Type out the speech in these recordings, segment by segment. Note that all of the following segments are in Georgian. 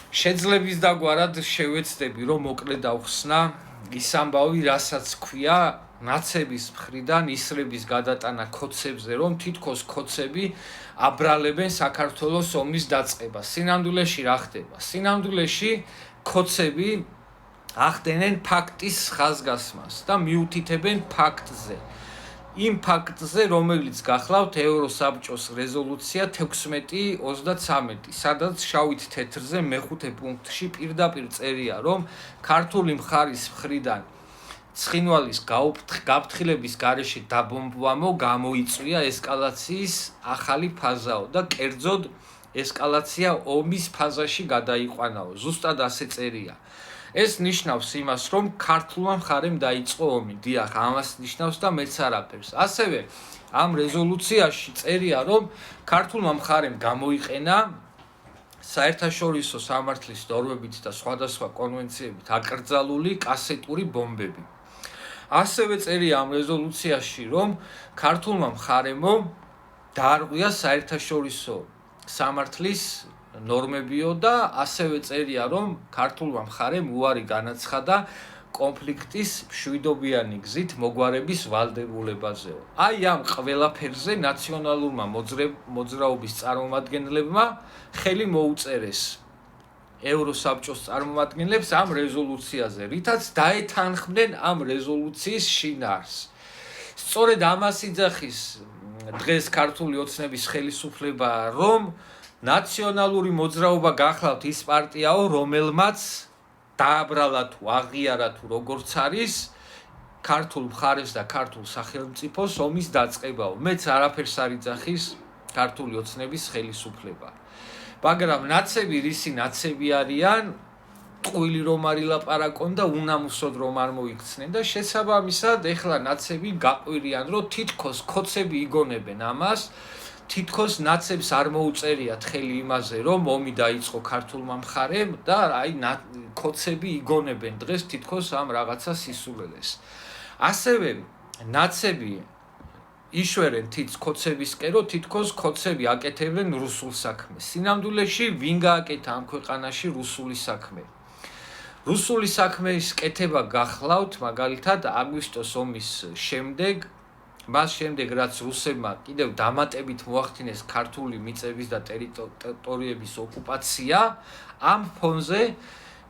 შეძლების დაგვარად შევეცდები, რომ მოკლედ დავხსნა ის ამბავი, რასაც ქვია ნაცების მხრიდან ისრების გადატანა ქოცებზე, რომ თითქოს ქოცები აბრალებენ საქართველოს ომის დაწყებას. სინამდვილეში რა ხდება? სინამდვილეში ქოცები ახდენენ ფაქტის ხაზგასმას და მიუთითებენ ფაქტზე. იმ ფაქტზე, რომელიც გახლავთ ევროსაბჭოს რეზოლუცია 1623, სადაც შავით თეთრზე მეხუთე პუნქტში პირდაპირ წერია, რომ ქართული მხარის მხრიდან ცხინვალის გაფრთხილების გარეშე დაბომბვამო გამოიწვია ესკალაციის ახალი ფაზაო და კერძოდ ესკალაცია ომის ფაზაში გადაიყვანაო. ზუსტად ასე წერია. ეს ნიშნავს იმას, რომ ქართულმა მხარემ დაიწყო ომი. დიახ, ამას ნიშნავს და მეც არაფერს. ასევე ამ რეზოლუციაში წერია, რომ ქართულმა მხარემ გამოიყენა საერთაშორისო სამართლის ნორმებით და სხვადასხვა კონვენციებით აკრძალული კასეტური ბომბები. ასევე წერია ამ რეზოლუციაში, რომ ქართულმა მხარემო დაარღვია საერთაშორისო სამართლის ნორმებიო და ასევე წერია, რომ ქართულმა მხარემ უარი განაცხადა კონფლიქტის მშვიდობიანი გზით მოგვარების ვალდებულებაზეო. აი ამ ყველაფერზე ნაციონალურმა მოძრაობის წარმომადგენლებმა ხელი მოუწერეს ევროსაბჭოს წარმომადგენლებს ამ რეზოლუციაზე, რითაც დაეთანხმდნენ ამ რეზოლუციის შინაარსს. სწორედ ამას იძახის დღეს ქართული ოცნების ხელისუფლებაა, რომ ნაციონალური მოძრაობა გახლავთ ის პარტიაო, რომელმაც დააბრალა თუ აღიარა თუ როგორც არის ქართულ მხარეს და ქართულ სახელმწიფოს ომის დაწყებაო. მეც არაფერს არ იძახის ქართული ოცნების ხელისუფლება. მაგრამ ნაცები რისი ნაცები არიან, ტყუილი რომ არ ილაპარაკონ და უნამუსოდ რომ არ მოიქცნენ და შესაბამისად ეხლა ნაცები გაყვირიან, რომ თითქოს ქოცები იგონებენ ამას, თითქოს ნაცებს არ მოუწერიათ ხელი იმაზე, რომ ომი დაიწყო ქართულმა მხარემ და აი ქოცები იგონებენ დღეს თითქოს ამ რაღაცა სისულელეს. ასევე ნაცები იშვერენ ქოცებისკენ, რომ თითქოს ქოცები აკეთებენ რუსულ საქმეს. სინამდვილეში ვინ გააკეთა ამ ქვეყანაში რუსული საქმე? რუსული საქმის კეთება გახლავთ მაგალითად აგვისტოს ომის შემდეგ, მას შემდეგ რაც რუსებმა კიდევ დამატებით მოახდინეს ქართული მიწების და ტერიტორიების ოკუპაცია, ამ ფონზე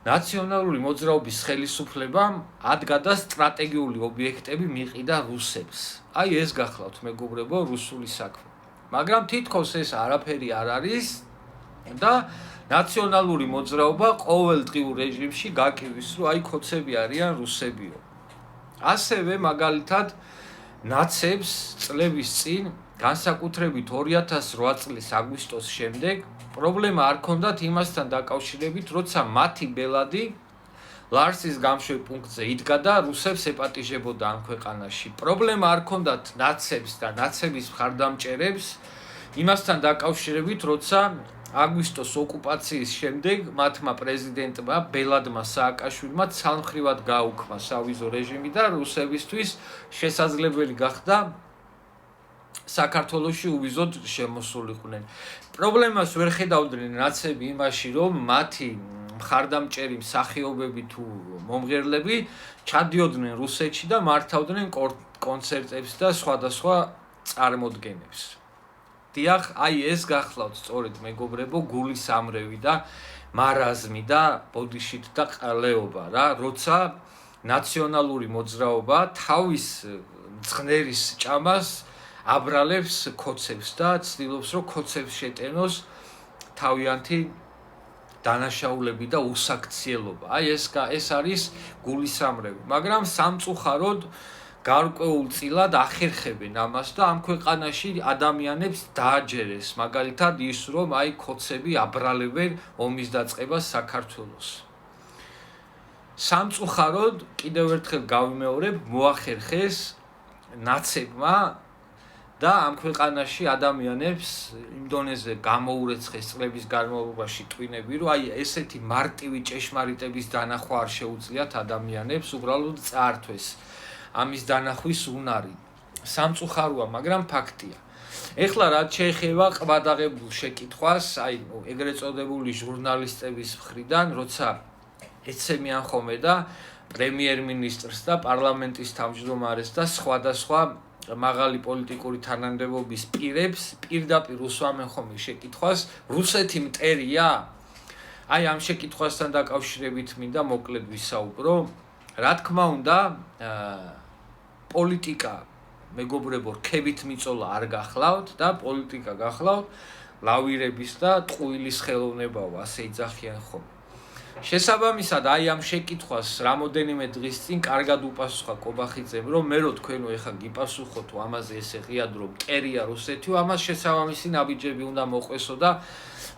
ნაციონალური მოძრაობის ხელისუფლებამ ადგადა სტრატეგიული ობიექტები მიყიდა რუსებს. აი ეს გახლავთ მეგობრებო რუსული საქმე. მაგრამ თითქოს ეს არაფერი არ არის და ნაციონალური მოძრაობა ყოველდღიურ რეჟიმში გაკივის, რომ აი ქოცები არიან რუსებიო. ასევე მაგალითად ნაცებს წლების წინ, განსაკუთრებით 2008 წლის აგვისტოს შემდეგ, პრობლემა არ ქონდათ იმასთან დაკავშირებით, როცა მათი ბელადი ლარსის გამშვებ პუნქტზე იდგა და რუსებს ეპატიჟებოდა ამ ქვეყანაში. პრობლემა არ ქონდათ ნაცებს და ნაცების მხარდამჭერებს იმასთან დაკავშირებით, როცა აგვისტოს ოკუპაციის შემდეგ მათმა პრეზიდენტმა ბელადმა სააკაშვილმა ცალმხრივად გააუქმა სავიზო რეჟიმი და რუსებისთვის შესაძლებელი გახდა საქართველოში უვიზოდ შემოსულიყვნენ. პრობლემას ვერ ხედავდნენ ნაცები იმაში, რომ მათი მხარდამჭერი მსახიობები თუ მომღერლები ჩადიოდნენ რუსეთში და მართავდნენ კონცერტებს და სხვადასხვა წარმოდგენებს. დიახ, აი ეს გახლავთ სწორედ მეგობრებო გულისამრევი და მარაზმი და ბოდიშით და ყლეობა რა, როცა ნაციონალური მოძრაობა თავის მწნერის ჭამას აბრალებს ქოცებს და ცდილობს, რომ ქოცებს შეტენოს თავიანთი დანაშაულები და უსაქციელობა. აი ეს არის გულისამრევი, მაგრამ სამწუხაროდ გარკვეულწილად ახერხებენ ამას და ამ ქვეყანაში ადამიანებს დააჯერეს, მაგალითად ის, რომ აი ქოცები აბრალებენ ომის დაწყებას საქართველოს. სამწუხაროდ კიდევ ერთხელ გავიმეორებ, მოახერხეს ნაცებმა და ამ ქვეყანაში ადამიანებს იმ დონეზე გამოურეცხეს წლების განმავლობაში ტვინები, რომ აი ესეთი მარტივი ჭეშმარიტების დანახვა არ შეუძლიათ ადამიანებს უბრალოდ წაართვეს ამის დანახვის უნარი. სამწუხაროა, მაგრამ ფაქტია. ეხლა რაც შეეხება ყბადაღებულ შეკითხვას, აი ეგრეთ წოდებული ჟურნალისტების მხრიდან, როცა ეცემიან ხოლმე და პრემიერ-მინისტრს და პარლამენტის თავმჯდომარეს და სხვადასხვა მაღალი პოლიტიკური თანამდებობის პირებს პირდაპირ უსვამენ ხოლმე შეკითხვას, რუსეთი მტერია? აი ამ შეკითხვასთან დაკავშირებით მინდა მოკლედ ვისაუბრო. რა თქმა უნდა, პოლიტიკა მეგობრებო, რქებით მიწოლა არ გახლავთ და პოლიტიკა გახლავთ ლავირების და ტყუილის ხელოვნებაო, ასე იძახიან ხოლმე. შესაბამისად, აი ამ შეკითხვას რამოდენიმე დღის წინ კარგად უპასუხა კობახიძემ, რომ მე რო თქვენო ეხა გიპასუხოთ ამაზე ესე ღიად რომ მტერია რუსეთიო, ამას შესაბამისი ნაბიჯები უნდა მოყვესო და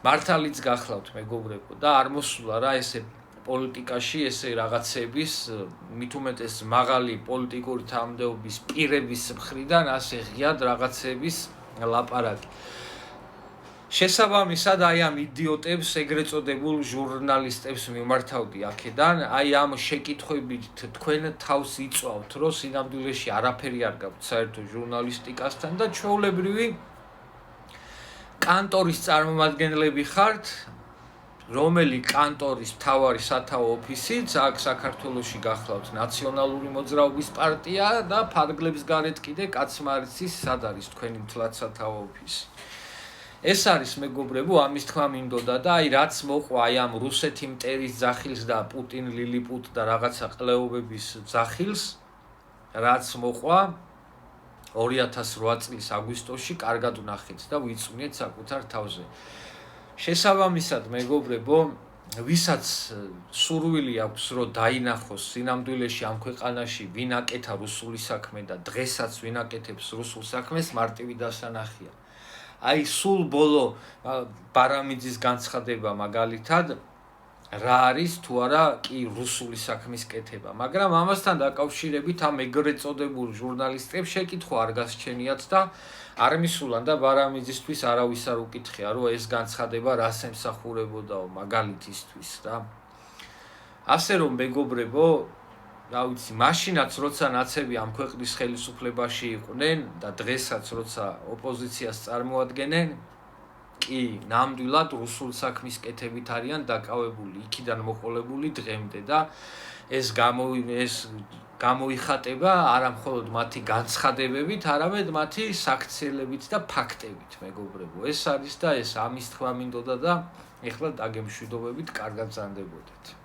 მართალიც გახლავთ მეგობრებო და არ მოსულა რა ესე პოლიტიკაში ესე რაღაცების მით უმეტეს მაღალი პოლიტიკური თანამდებობის პირების მხრიდან ასე ღიად რაღაცების ლაპარაკი. შესაბამისად, აი ამ იდიოტებს, ეგრეთ წოდებულ ჟურნალისტებს მიმართავდი აქედან, აი ამ შეკითხვებით თქვენ თავს იწვავთ, რომ სინამდვილეში არაფერი არ გაქვთ საერთო ჟურნალისტიკასთან და ჩვეულებრივი კანტორის წარმომადგენლები ხართ, რომელი კანტორის მთავარი სათავო ოფისიც აქ საქართველოში გახლავთ ნაციონალური მოძრაობის პარტია და ფარგლებს გარეთ კიდე კაცმარიცის სად არის თქვენი მთლად სათავო ოფისი. ეს არის მეგობრებო, ამის თქმა მინდოდა და აი რაც მოყვა აი ამ რუსეთი მტერის ძახილს და პუტინ ლილიპუტ და რაღაცა ყლეობების ძახილს, რაც მოყვა 2008 წლის აგვისტოში კარგად ვნახეთ და ვიწვნიეთ საკუთარ თავზე. შესაბამისად, მეგობრებო, ვისაც სურვილი აქვს, რომ დაინახოს სინამდვილეში ამ ქვეყანაში ვინ აკეთა რუსული საქმე და დღესაც ვინ აკეთებს რუსულ საქმეს, მარტივი დასანახია. აი სულ ბოლო ბარამიძის განცხადება მაგალითად რა არის თუ არა კი რუსული საქმის კეთება, მაგრამ ამასთან დაკავშირებით ამ ეგრეთ წოდებულ ჟურნალისტებს შეკითხვა არ გასჩენიათ და არ მისულან და ბარამიძისთვის არავის არ უკითხია, რომ ეს განცხადება რას ემსახურებოდაო მაგალითისთვის რა. ასე რომ მეგობრებო, რა ვიცი, მაშინაც როცა ნაცები ამ ქვეყნის ხელისუფლებაში იყვნენ და დღესაც როცა ოპოზიციას წარმოადგენენ, კი ნამდვილად რუსულ საქმის კეთებით არიან დაკავებული, იქიდან მოყოლებული დღემდე და ეს გამოიხატება არა მხოლოდ მათი განცხადებებით, არამედ მათი საქციელებით და ფაქტებით, მეგობრებო. ეს არის და ეს ამის თქმა მინდოდა და ეხლა დაგემშვიდობებით, კარგად ზანდებოდეთ.